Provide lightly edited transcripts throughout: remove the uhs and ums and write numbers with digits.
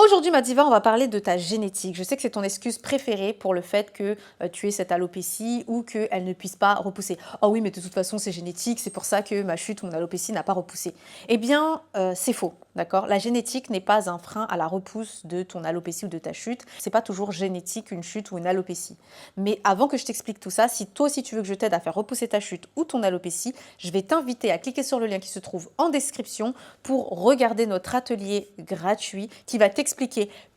Aujourd'hui, ma diva, on va parler de ta génétique. Je sais que c'est ton excuse préférée pour le fait que tu aies cette alopécie ou qu'elle ne puisse pas repousser. Oh oui, mais de toute façon, c'est génétique, c'est pour ça que ma chute ou mon alopécie n'a pas repoussé. Eh bien, c'est faux, d'accord? La génétique n'est pas un frein à la repousse de ton alopécie ou de ta chute. C'est pas toujours génétique, une chute ou une alopécie. Mais avant que je t'explique tout ça, si toi aussi tu veux que je t'aide à faire repousser ta chute ou ton alopécie, je vais t'inviter à cliquer sur le lien qui se trouve en description pour regarder notre atelier gratuit qui va t'expliquer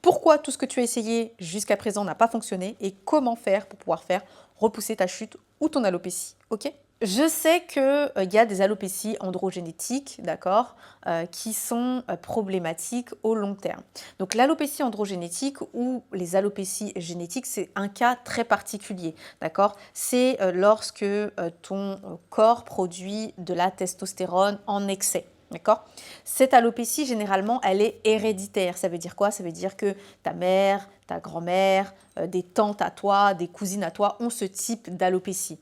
pourquoi tout ce que tu as essayé jusqu'à présent n'a pas fonctionné et comment faire pour pouvoir faire repousser ta chute ou ton alopécie, ok? Je sais qu'il y a des alopécies androgénétiques, d'accord, qui sont problématiques au long terme. Donc l'alopécie androgénétique ou les alopécies génétiques, c'est un cas très particulier, d'accord? C'est lorsque ton corps produit de la testostérone en excès. D'accord? Cette alopécie, généralement, elle est héréditaire. Ça veut dire quoi? Ça veut dire que ta mère, ta grand-mère, des tantes à toi, des cousines à toi ont ce type d'alopécie.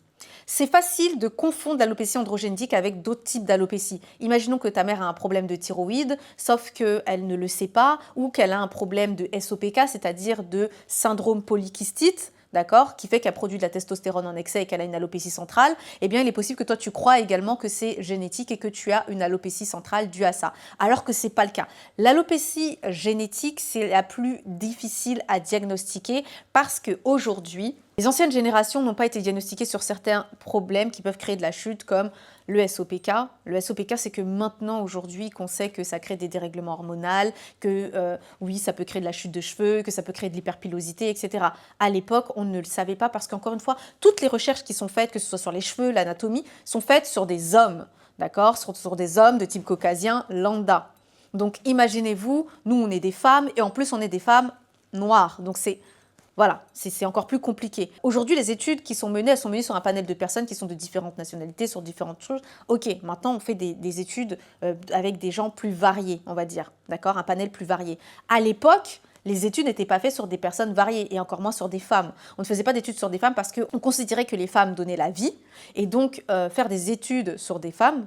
C'est facile de confondre l'alopécie androgénique avec d'autres types d'alopécie. Imaginons que ta mère a un problème de thyroïde, sauf qu'elle ne le sait pas, ou qu'elle a un problème de SOPK, c'est-à-dire de syndrome polykystite, d'accord, qui fait qu'elle produit de la testostérone en excès et qu'elle a une alopécie centrale, eh bien, il est possible que toi, tu crois également que c'est génétique et que tu as une alopécie centrale due à ça, alors que ce n'est pas le cas. L'alopécie génétique, c'est la plus difficile à diagnostiquer parce qu'aujourd'hui, les anciennes générations n'ont pas été diagnostiquées sur certains problèmes qui peuvent créer de la chute comme le SOPK. Le SOPK, c'est que maintenant, aujourd'hui, qu'on sait que ça crée des dérèglements hormonaux, que oui, ça peut créer de la chute de cheveux, que ça peut créer de l'hyperpilosité, etc. À l'époque, on ne le savait pas parce qu'encore une fois, toutes les recherches qui sont faites, que ce soit sur les cheveux, l'anatomie, sont faites sur des hommes, d'accord, sur des hommes de type caucasien lambda. Donc, imaginez-vous, nous, on est des femmes et en plus, on est des femmes noires. Donc, voilà, c'est encore plus compliqué. Aujourd'hui, les études qui sont menées, elles sont menées sur un panel de personnes qui sont de différentes nationalités, sur différentes choses. Ok, maintenant, on fait des études avec des gens plus variés, on va dire, d'accord, un panel plus varié. À l'époque, les études n'étaient pas faites sur des personnes variées et encore moins sur des femmes. On ne faisait pas d'études sur des femmes parce qu'on considérait que les femmes donnaient la vie et donc faire des études sur des femmes,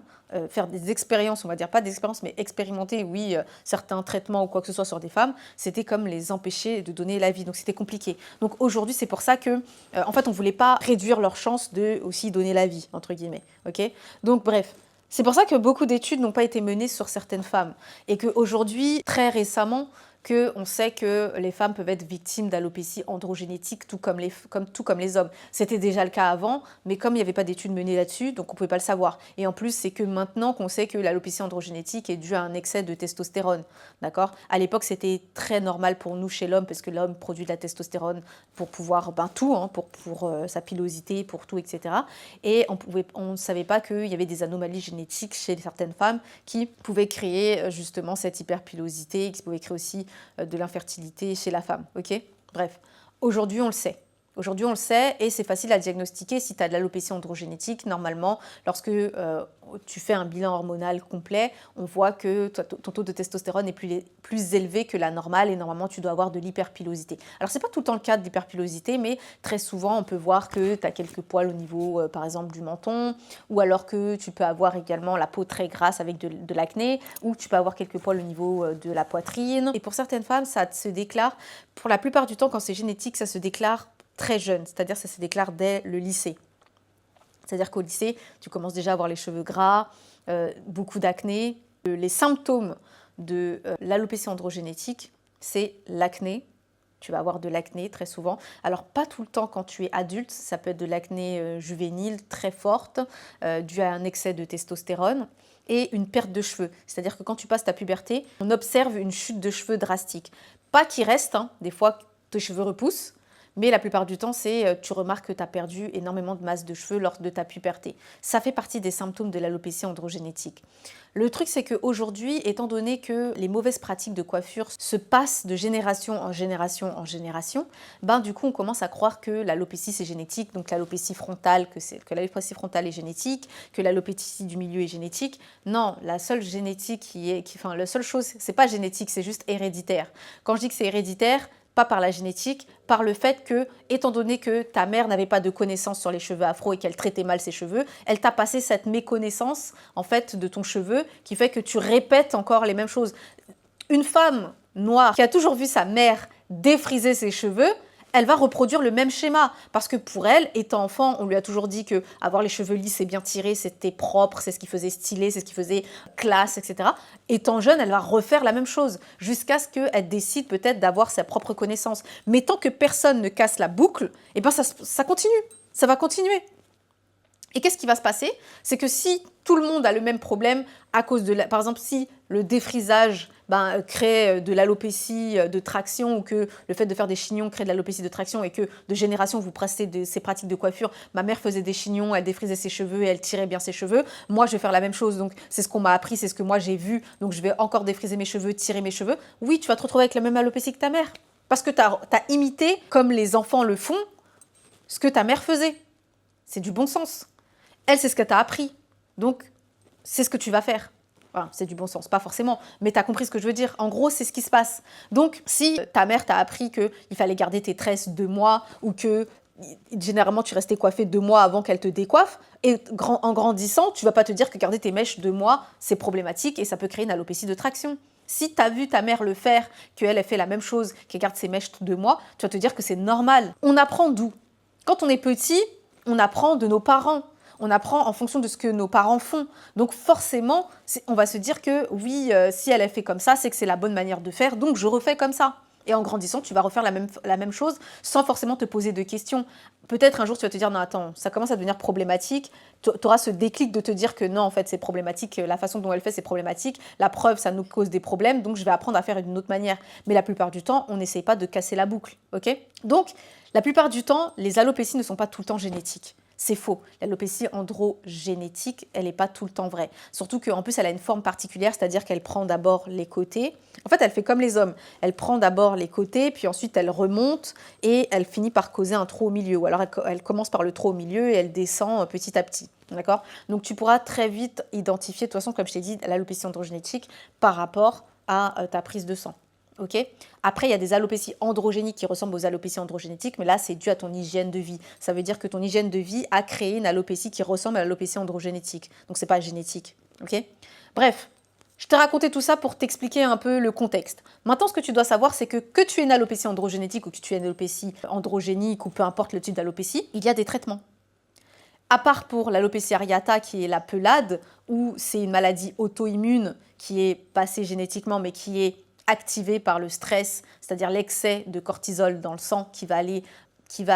faire des expériences, on va dire pas des expériences mais expérimenter, oui, certains traitements ou quoi que ce soit sur des femmes, c'était comme les empêcher de donner la vie, donc c'était compliqué. Donc aujourd'hui, c'est pour ça que, en fait, on ne voulait pas réduire leur chance de aussi donner la vie, entre guillemets, ok? Donc bref. C'est pour ça que beaucoup d'études n'ont pas été menées sur certaines femmes et qu'aujourd'hui, très récemment, qu'on sait que les femmes peuvent être victimes d'alopécie androgénétique tout comme les hommes. C'était déjà le cas avant, mais comme il n'y avait pas d'études menées là-dessus, donc on ne pouvait pas le savoir. Et en plus, c'est que maintenant qu'on sait que l'alopécie androgénétique est due à un excès de testostérone. D'accord? À l'époque, c'était très normal pour nous chez l'homme, parce que l'homme produit de la testostérone pour pouvoir, tout, hein, pour sa pilosité, pour tout, etc. Et on ne savait pas qu'il y avait des anomalies génétiques chez certaines femmes qui pouvaient créer justement cette hyperpilosité, qui pouvaient créer aussi de l'infertilité chez la femme, ok? Bref, aujourd'hui on le sait. Aujourd'hui on le sait et c'est facile à diagnostiquer si tu as de l'alopécie androgénétique. Normalement, lorsque tu fais un bilan hormonal complet, on voit que ton taux de testostérone est plus élevé que la normale et normalement tu dois avoir de l'hyperpilosité. Alors c'est pas tout le temps le cas de l'hyperpilosité, mais très souvent on peut voir que tu as quelques poils au niveau par exemple du menton, ou alors que tu peux avoir également la peau très grasse avec de l'acné, ou tu peux avoir quelques poils au niveau de la poitrine. Et pour certaines femmes, ça se déclare, pour la plupart du temps quand c'est génétique, ça se déclare très jeune, c'est-à-dire ça se déclare dès le lycée. C'est-à-dire qu'au lycée, tu commences déjà à avoir les cheveux gras, beaucoup d'acné. Les symptômes de l'alopécie androgénétique, c'est l'acné. Tu vas avoir de l'acné très souvent. Alors, pas tout le temps quand tu es adulte. Ça peut être de l'acné juvénile très forte, due à un excès de testostérone et une perte de cheveux. C'est-à-dire que quand tu passes ta puberté, on observe une chute de cheveux drastique. Pas qui reste, hein. Des fois, tes cheveux repoussent. Mais la plupart du temps, tu remarques que tu as perdu énormément de masse de cheveux lors de ta puberté. Ça fait partie des symptômes de l'alopécie androgénétique. Le truc, c'est qu'aujourd'hui, étant donné que les mauvaises pratiques de coiffure se passent de génération en génération en génération, du coup, on commence à croire que l'alopécie, c'est génétique, donc l'alopécie frontale, que l'alopécie frontale est génétique, que l'alopécie du milieu est génétique. Non, la seule génétique la seule chose, c'est pas génétique, c'est juste héréditaire. Quand je dis que c'est héréditaire, pas par la génétique, par le fait que, étant donné que ta mère n'avait pas de connaissances sur les cheveux afro et qu'elle traitait mal ses cheveux, elle t'a passé cette méconnaissance en fait de ton cheveu qui fait que tu répètes encore les mêmes choses. Une femme noire, qui a toujours vu sa mère défriser ses cheveux, elle va reproduire le même schéma. Parce que pour elle, étant enfant, on lui a toujours dit que avoir les cheveux lisses et bien tirés, c'était propre, c'est ce qui faisait stylé, c'est ce qui faisait classe, etc. Étant jeune, elle va refaire la même chose, jusqu'à ce qu'elle décide peut-être d'avoir sa propre connaissance. Mais tant que personne ne casse la boucle, eh ben ça continue, ça va continuer. Et qu'est-ce qui va se passer? C'est que si tout le monde a le même problème à cause de, par exemple, si le défrisage crée de l'alopécie de traction ou que le fait de faire des chignons crée de l'alopécie de traction et que de génération vous prestez ces pratiques de coiffure, ma mère faisait des chignons, elle défrisait ses cheveux et elle tirait bien ses cheveux, moi je vais faire la même chose, donc c'est ce qu'on m'a appris, c'est ce que moi j'ai vu, donc je vais encore défriser mes cheveux, tirer mes cheveux. Oui, tu vas te retrouver avec la même alopécie que ta mère, parce que tu as imité, comme les enfants le font, ce que ta mère faisait. C'est du bon sens. Elle, c'est ce que tu as appris. Donc, c'est ce que tu vas faire. Enfin, c'est du bon sens, pas forcément, mais tu as compris ce que je veux dire. En gros, c'est ce qui se passe. Donc, si ta mère t'a appris qu'il fallait garder tes tresses 2 mois ou que généralement tu restais coiffée 2 mois avant qu'elle te décoiffe, et en grandissant, tu vas pas te dire que garder tes mèches 2 mois, c'est problématique et ça peut créer une alopécie de traction. Si tu as vu ta mère le faire, qu'elle fait la même chose, qu'elle garde ses mèches 2 mois, tu vas te dire que c'est normal. On apprend d'où? Quand on est petit, on apprend de nos parents. On apprend en fonction de ce que nos parents font. Donc forcément, on va se dire que oui, si elle a fait comme ça, c'est que c'est la bonne manière de faire, donc je refais comme ça. Et en grandissant, tu vas refaire la même chose sans forcément te poser de questions. Peut-être un jour, tu vas te dire, non, attends, ça commence à devenir problématique. Tu auras ce déclic de te dire que non, en fait, c'est problématique. La façon dont elle fait, c'est problématique. La preuve, ça nous cause des problèmes, donc je vais apprendre à faire d'une autre manière. Mais la plupart du temps, on n'essaye pas de casser la boucle, ok? Donc, la plupart du temps, les alopécies ne sont pas tout le temps génétiques. C'est faux. L'alopécie androgénétique, elle n'est pas tout le temps vraie. Surtout qu'en plus, elle a une forme particulière, c'est-à-dire qu'elle prend d'abord les côtés. En fait, elle fait comme les hommes. Elle prend d'abord les côtés, puis ensuite elle remonte et elle finit par causer un trou au milieu. Ou alors elle commence par le trou au milieu et elle descend petit à petit. D'accord? Donc tu pourras très vite identifier, de toute façon, comme je t'ai dit, l'alopécie androgénétique par rapport à ta prise de sang. Okay. Après, il y a des alopécies androgéniques qui ressemblent aux alopécies androgénétiques, mais là, c'est dû à ton hygiène de vie. Ça veut dire que ton hygiène de vie a créé une alopécie qui ressemble à l'alopécie androgénétique. Donc, ce n'est pas génétique. Okay. Bref, je t'ai raconté tout ça pour t'expliquer un peu le contexte. Maintenant, ce que tu dois savoir, c'est que tu aies une alopécie androgénétique ou que tu aies une alopécie androgénique ou peu importe le type d'alopécie, il y a des traitements. À part pour l'alopécie areata qui est la pelade, où c'est une maladie auto-immune qui est passée génétiquement, mais qui est activée par le stress, c'est-à-dire l'excès de cortisol dans le sang qui va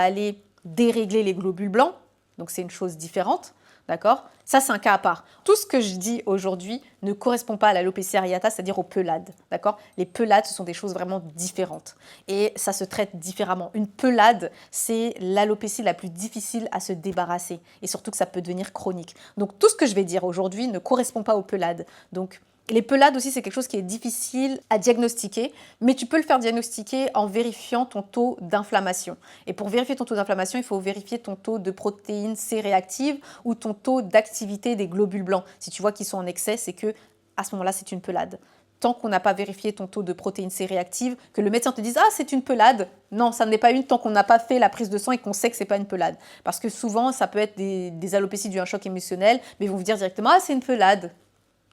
aller dérégler les globules blancs. Donc c'est une chose différente, d'accord? Ça, c'est un cas à part. Tout ce que je dis aujourd'hui ne correspond pas à l'alopécie areata, c'est-à-dire aux pelades, d'accord? Les pelades, ce sont des choses vraiment différentes et ça se traite différemment. Une pelade, c'est l'alopécie la plus difficile à se débarrasser et surtout que ça peut devenir chronique. Donc tout ce que je vais dire aujourd'hui ne correspond pas aux pelades. Donc les pelades aussi, c'est quelque chose qui est difficile à diagnostiquer, mais tu peux le faire diagnostiquer en vérifiant ton taux d'inflammation. Et pour vérifier ton taux d'inflammation, il faut vérifier ton taux de protéines C réactives ou ton taux d'activité des globules blancs. Si tu vois qu'ils sont en excès, c'est que à ce moment-là, c'est une pelade. Tant qu'on n'a pas vérifié ton taux de protéines C réactives, que le médecin te dise « Ah, c'est une pelade », non, ça n'est pas une tant qu'on n'a pas fait la prise de sang et qu'on sait que ce n'est pas une pelade. Parce que souvent, ça peut être des alopécies dues à un choc émotionnel, mais ils vont vous dire directement « Ah, c'est une pelade ».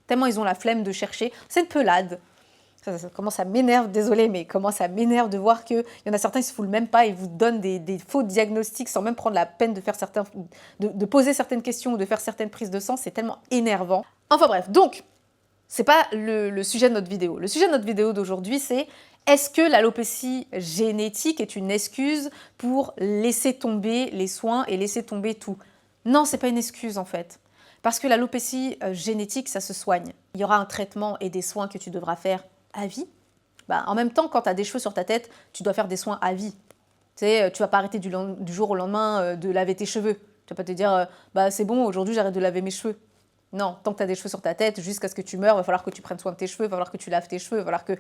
Tellement ils ont la flemme de chercher, c'est une pelade. Ça commence à m'énerve, désolé, mais commence à m'énerve de voir qu'il y en a certains qui ne se foutent même pas et vous donnent des faux diagnostics sans même prendre la peine de faire de poser certaines questions ou de faire certaines prises de sang. C'est tellement énervant. Enfin bref, donc, c'est pas le sujet de notre vidéo. Le sujet de notre vidéo d'aujourd'hui, c'est est-ce que l'alopécie génétique est une excuse pour laisser tomber les soins et laisser tomber tout? Non, c'est pas une excuse en fait. Parce que l'alopécie génétique, ça se soigne. Il y aura un traitement et des soins que tu devras faire à vie. En même temps, quand tu as des cheveux sur ta tête, tu dois faire des soins à vie. Tu sais, tu vas pas arrêter du jour au lendemain de laver tes cheveux. Tu vas pas te dire c'est bon, aujourd'hui j'arrête de laver mes cheveux. Non, tant que tu as des cheveux sur ta tête, jusqu'à ce que tu meurs, il va falloir que tu prennes soin de tes cheveux, il va falloir que tu laves tes cheveux, il va falloir que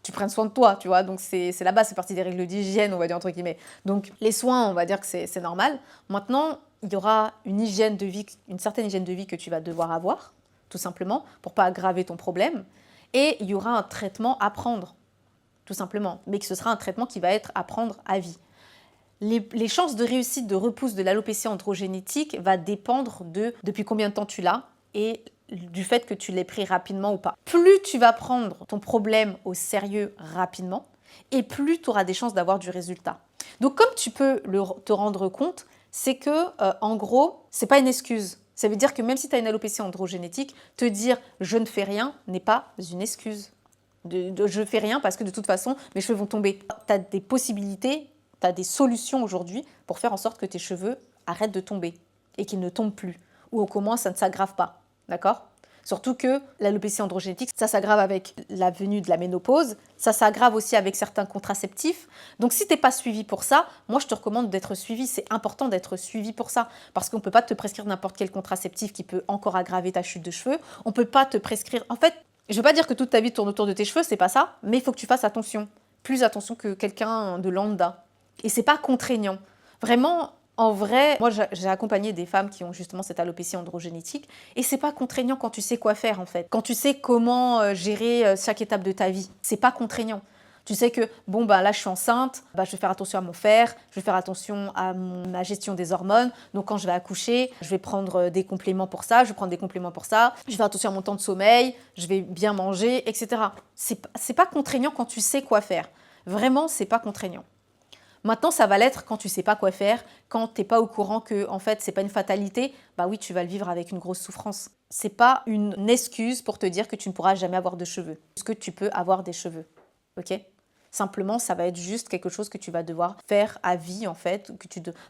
tu prennes soin de toi, tu vois. Donc c'est la base, c'est partie des règles d'hygiène, on va dire entre guillemets. Donc les soins, on va dire que c'est normal. Maintenant, il y aura une hygiène de vie, une certaine hygiène de vie que tu vas devoir avoir, tout simplement, pour pas aggraver ton problème. Et il y aura un traitement à prendre, tout simplement. Mais que ce sera un traitement qui va être à prendre à vie. Les chances de réussite de repousse de l'alopécie androgénétique va dépendre de depuis combien de temps tu l'as et du fait que tu l'aies pris rapidement ou pas. Plus tu vas prendre ton problème au sérieux rapidement, et plus tu auras des chances d'avoir du résultat. Donc comme tu peux te rendre compte, c'est que en gros, c'est pas une excuse. Ça veut dire que même si tu as une alopécie androgénétique, te dire je ne fais rien n'est pas une excuse. Je fais rien parce que de toute façon mes cheveux vont tomber. Tu as des possibilités, tu as des solutions aujourd'hui pour faire en sorte que tes cheveux arrêtent de tomber et qu'ils ne tombent plus, ou au moins ça ne s'aggrave pas, d'accord? Surtout que l'alopécie androgénétique, ça s'aggrave avec la venue de la ménopause, ça s'aggrave aussi avec certains contraceptifs. Donc si tu n'es pas suivi pour ça, moi je te recommande d'être suivi. C'est important d'être suivi pour ça, parce qu'on ne peut pas te prescrire n'importe quel contraceptif qui peut encore aggraver ta chute de cheveux. On ne peut pas te prescrire... En fait, je ne veux pas dire que toute ta vie tourne autour de tes cheveux, c'est pas ça, mais il faut que tu fasses attention. Plus attention que quelqu'un de lambda. Et c'est pas contraignant. Vraiment... En vrai, moi j'ai accompagné des femmes qui ont justement cette alopécie androgénétique et c'est pas contraignant quand tu sais quoi faire en fait. Quand tu sais comment gérer chaque étape de ta vie, c'est pas contraignant. Tu sais que bon bah là je suis enceinte, bah, je vais faire attention à mon fer, je vais faire attention à ma gestion des hormones. Donc quand je vais accoucher, je vais prendre des compléments pour ça, je vais prendre des compléments pour ça, je vais faire attention à mon temps de sommeil, je vais bien manger, etc. C'est pas contraignant quand tu sais quoi faire. Vraiment, c'est pas contraignant. Maintenant, ça va l'être quand tu sais pas quoi faire, quand tu n'es pas au courant que en fait, c'est pas une fatalité. Bah oui, tu vas le vivre avec une grosse souffrance. C'est pas une excuse pour te dire que tu ne pourras jamais avoir de cheveux. Parce que tu peux avoir des cheveux, ok? Simplement, ça va être juste quelque chose que tu vas devoir faire à vie, en fait.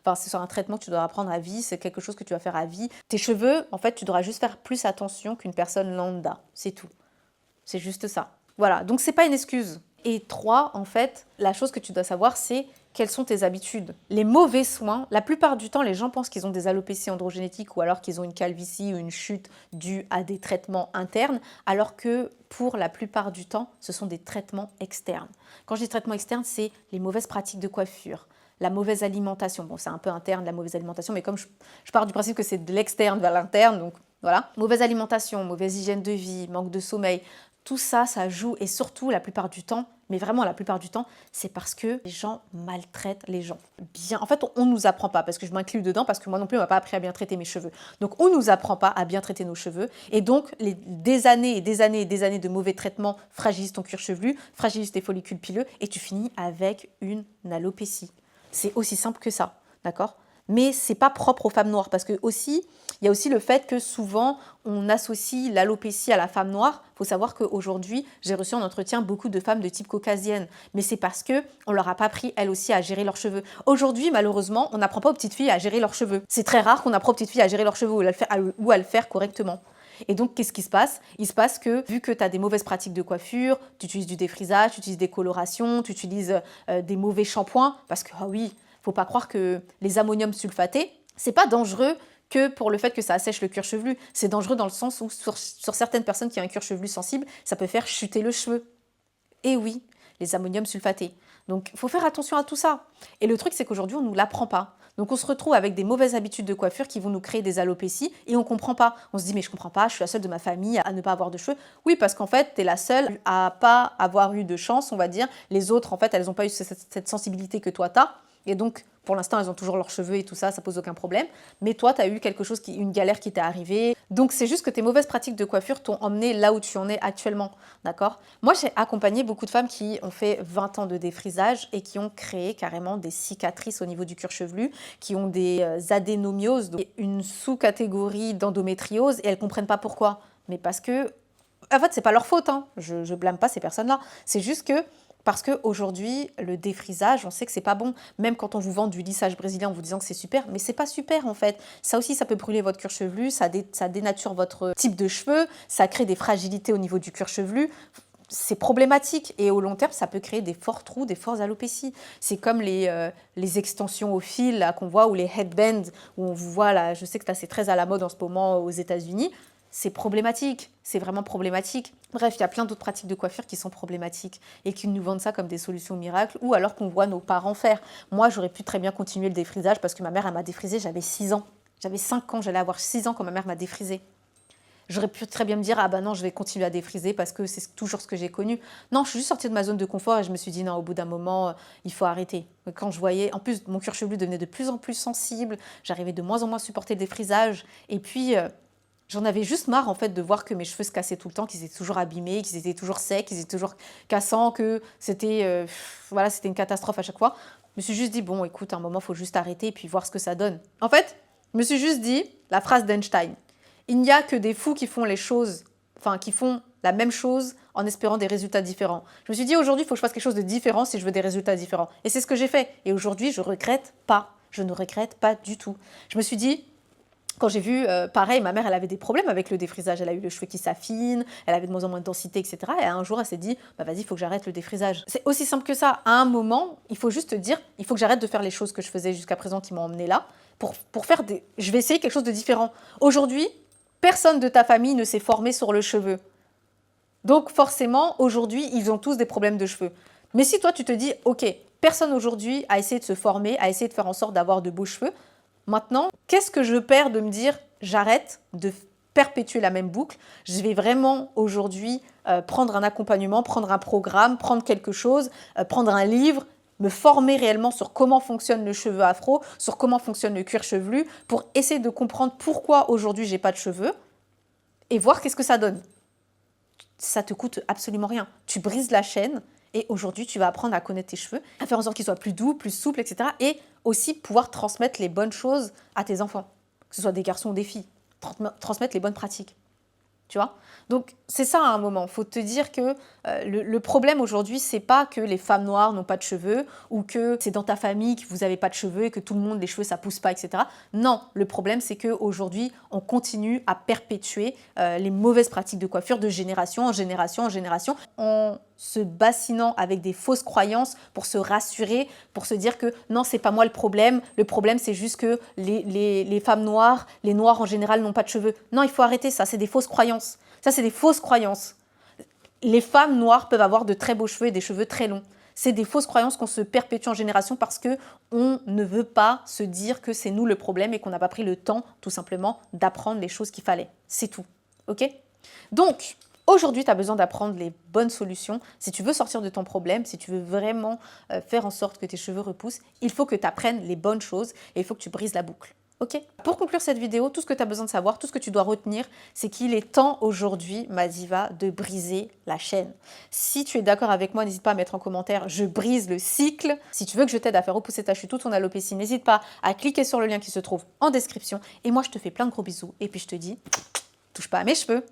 Enfin, c'est sur un traitement que tu dois prendre à vie, c'est quelque chose que tu vas faire à vie. Tes cheveux, en fait, tu devras juste faire plus attention qu'une personne lambda. C'est tout. C'est juste ça. Voilà, donc c'est pas une excuse. Et 3, en fait, la chose que tu dois savoir, c'est quelles sont tes habitudes. Les mauvais soins, la plupart du temps, les gens pensent qu'ils ont des alopécies androgénétiques ou alors qu'ils ont une calvitie ou une chute due à des traitements internes, alors que pour la plupart du temps, ce sont des traitements externes. Quand je dis traitements externes, c'est les mauvaises pratiques de coiffure, la mauvaise alimentation. Bon, c'est un peu interne, la mauvaise alimentation, mais comme je pars du principe que c'est de l'externe vers l'interne, donc voilà. Mauvaise alimentation, mauvaise hygiène de vie, manque de sommeil, tout ça, ça joue. Et surtout, la plupart du temps, mais vraiment la plupart du temps, c'est parce que les gens maltraitent les gens. Bien. En fait, on ne nous apprend pas, parce que je m'inclus dedans, parce que moi non plus, on m'a pas appris à bien traiter mes cheveux. Donc, on ne nous apprend pas à bien traiter nos cheveux. Et donc, des années et des années et des années de mauvais traitements fragilisent ton cuir chevelu, fragilisent tes follicules pileux, et tu finis avec une alopécie. C'est aussi simple que ça, d'accord? Mais c'est pas propre aux femmes noires, parce que aussi, il y a aussi le fait que souvent, on associe l'alopécie à la femme noire. Il faut savoir qu'aujourd'hui, j'ai reçu en entretien beaucoup de femmes de type caucasienne. Mais c'est parce qu'on ne leur a pas appris, elles aussi, à gérer leurs cheveux. Aujourd'hui, malheureusement, on n'apprend pas aux petites filles à gérer leurs cheveux. C'est très rare qu'on apprend aux petites filles à gérer leurs cheveux ou à le faire correctement. Et donc, qu'est-ce qui se passe? Il se passe que, vu que tu as des mauvaises pratiques de coiffure, tu utilises du défrisage, tu utilises des colorations, tu utilises des mauvais shampoings, parce que, ah oui, faut pas croire que les ammoniums sulfatés, c'est pas dangereux que pour le fait que ça assèche le cuir chevelu. C'est dangereux dans le sens où sur certaines personnes qui ont un cuir chevelu sensible, ça peut faire chuter le cheveu. Et oui, les ammoniums sulfatés. Donc, il faut faire attention à tout ça. Et le truc, c'est qu'aujourd'hui, on ne nous l'apprend pas. Donc, on se retrouve avec des mauvaises habitudes de coiffure qui vont nous créer des alopécies et on ne comprend pas. On se dit, mais je ne comprends pas, je suis la seule de ma famille à ne pas avoir de cheveux. Oui, parce qu'en fait, tu es la seule à pas avoir eu de chance, on va dire. Les autres, en fait, elles n'ont pas eu cette sensibilité que toi, tu as. Et donc, pour l'instant, elles ont toujours leurs cheveux et tout ça, ça pose aucun problème. Mais toi, tu as eu quelque chose, une galère qui t'est arrivée. Donc, c'est juste que tes mauvaises pratiques de coiffure t'ont emmené là où tu en es actuellement. D'accord? Moi, j'ai accompagné beaucoup de femmes qui ont fait 20 ans de défrisage et qui ont créé carrément des cicatrices au niveau du cuir chevelu, qui ont des adénomioses, donc une sous-catégorie d'endométriose, et elles ne comprennent pas pourquoi. Mais parce que, en fait, c'est pas leur faute, hein. Je blâme pas ces personnes-là. C'est juste que parce qu'aujourd'hui, le défrisage, on sait que c'est pas bon. Même quand on vous vend du lissage brésilien en vous disant que c'est super, mais c'est pas super en fait. Ça aussi, ça peut brûler votre cuir chevelu, ça dénature votre type de cheveux, ça crée des fragilités au niveau du cuir chevelu. C'est problématique et au long terme, ça peut créer des forts trous, des fortes alopécies. C'est comme les extensions au fil là, qu'on voit ou les headbands où on vous voit là. Je sais que là, c'est très à la mode en ce moment aux États-Unis. C'est problématique, c'est vraiment problématique. Bref, il y a plein d'autres pratiques de coiffure qui sont problématiques et qui nous vendent ça comme des solutions miracles ou alors qu'on voit nos parents faire. Moi, j'aurais pu très bien continuer le défrisage parce que ma mère, elle m'a défrisé, j'avais 6 ans. J'avais 5 ans, j'allais avoir 6 ans quand ma mère m'a défrisé. J'aurais pu très bien me dire, ah ben non, je vais continuer à défriser parce que c'est toujours ce que j'ai connu. Non, je suis juste sortie de ma zone de confort et je me suis dit, non, au bout d'un moment, il faut arrêter. Quand je voyais, en plus, mon cuir chevelu devenait de plus en plus sensible, j'arrivais de moins en moins à supporter le défrisage. Et puis, J'en avais juste marre en fait de voir que mes cheveux se cassaient tout le temps, qu'ils étaient toujours abîmés, qu'ils étaient toujours secs, qu'ils étaient toujours cassants, que c'était voilà, c'était une catastrophe à chaque fois. Je me suis juste dit, bon, écoute, à un moment, il faut juste arrêter et puis voir ce que ça donne. En fait, je me suis juste dit la phrase d'Einstein. Il n'y a que des fous qui font les choses, enfin, qui font la même chose en espérant des résultats différents. Je me suis dit, aujourd'hui, il faut que je fasse quelque chose de différent si je veux des résultats différents. Et c'est ce que j'ai fait. Et aujourd'hui, je regrette pas. Je ne regrette pas du tout. Je me suis dit, quand j'ai vu, pareil, ma mère, elle avait des problèmes avec le défrisage. Elle a eu le cheveu qui s'affine, elle avait de moins en moins de densité, etc. Et un jour, elle s'est dit, bah vas-y, il faut que j'arrête le défrisage. C'est aussi simple que ça. À un moment, il faut juste te dire, il faut que j'arrête de faire les choses que je faisais jusqu'à présent qui m'ont emmené là, pour faire des... Je vais essayer quelque chose de différent. Aujourd'hui, personne de ta famille ne s'est formé sur le cheveu. Donc forcément, aujourd'hui, ils ont tous des problèmes de cheveux. Mais si toi, tu te dis, ok, personne aujourd'hui a essayé de se former, a essayé de faire en sorte d'avoir de beaux cheveux, maintenant, qu'est-ce que je perds de me dire, j'arrête de perpétuer la même boucle, je vais vraiment aujourd'hui prendre un accompagnement, prendre un programme, prendre quelque chose, prendre un livre, me former réellement sur comment fonctionne le cheveu afro, sur comment fonctionne le cuir chevelu, pour essayer de comprendre pourquoi aujourd'hui j'ai pas de cheveux et voir qu'est-ce que ça donne. Ça te coûte absolument rien. Tu brises la chaîne et aujourd'hui, tu vas apprendre à connaître tes cheveux, à faire en sorte qu'ils soient plus doux, plus souples, etc. Et aussi pouvoir transmettre les bonnes choses à tes enfants, que ce soit des garçons ou des filles. Transmettre les bonnes pratiques. Tu vois? Donc, c'est ça à un moment. Il faut te dire que le problème aujourd'hui, c'est pas que les femmes noires n'ont pas de cheveux ou que c'est dans ta famille que vous n'avez pas de cheveux et que tout le monde, les cheveux, ça pousse pas, etc. Non, le problème, c'est qu'aujourd'hui, on continue à perpétuer les mauvaises pratiques de coiffure de génération en génération en génération en se bassinant avec des fausses croyances pour se rassurer, pour se dire que non, c'est pas moi le problème c'est juste que les femmes noires, les noirs en général n'ont pas de cheveux. Non, il faut arrêter ça, c'est des fausses croyances. Ça, c'est des fausses croyances. Les femmes noires peuvent avoir de très beaux cheveux et des cheveux très longs. C'est des fausses croyances qu'on se perpétue en génération parce qu'on ne veut pas se dire que c'est nous le problème et qu'on n'a pas pris le temps, tout simplement, d'apprendre les choses qu'il fallait. C'est tout. Ok? Donc, aujourd'hui, tu as besoin d'apprendre les bonnes solutions. Si tu veux sortir de ton problème, si tu veux vraiment faire en sorte que tes cheveux repoussent, il faut que tu apprennes les bonnes choses et il faut que tu brises la boucle. Ok? Pour conclure cette vidéo, tout ce que tu as besoin de savoir, tout ce que tu dois retenir, c'est qu'il est temps aujourd'hui, ma diva, de briser la chaîne. Si tu es d'accord avec moi, n'hésite pas à mettre en commentaire « Je brise le cycle ». Si tu veux que je t'aide à faire repousser ta chute ou ton alopécie, n'hésite pas à cliquer sur le lien qui se trouve en description. Et moi, je te fais plein de gros bisous et puis je te dis « Touche pas à mes cheveux ».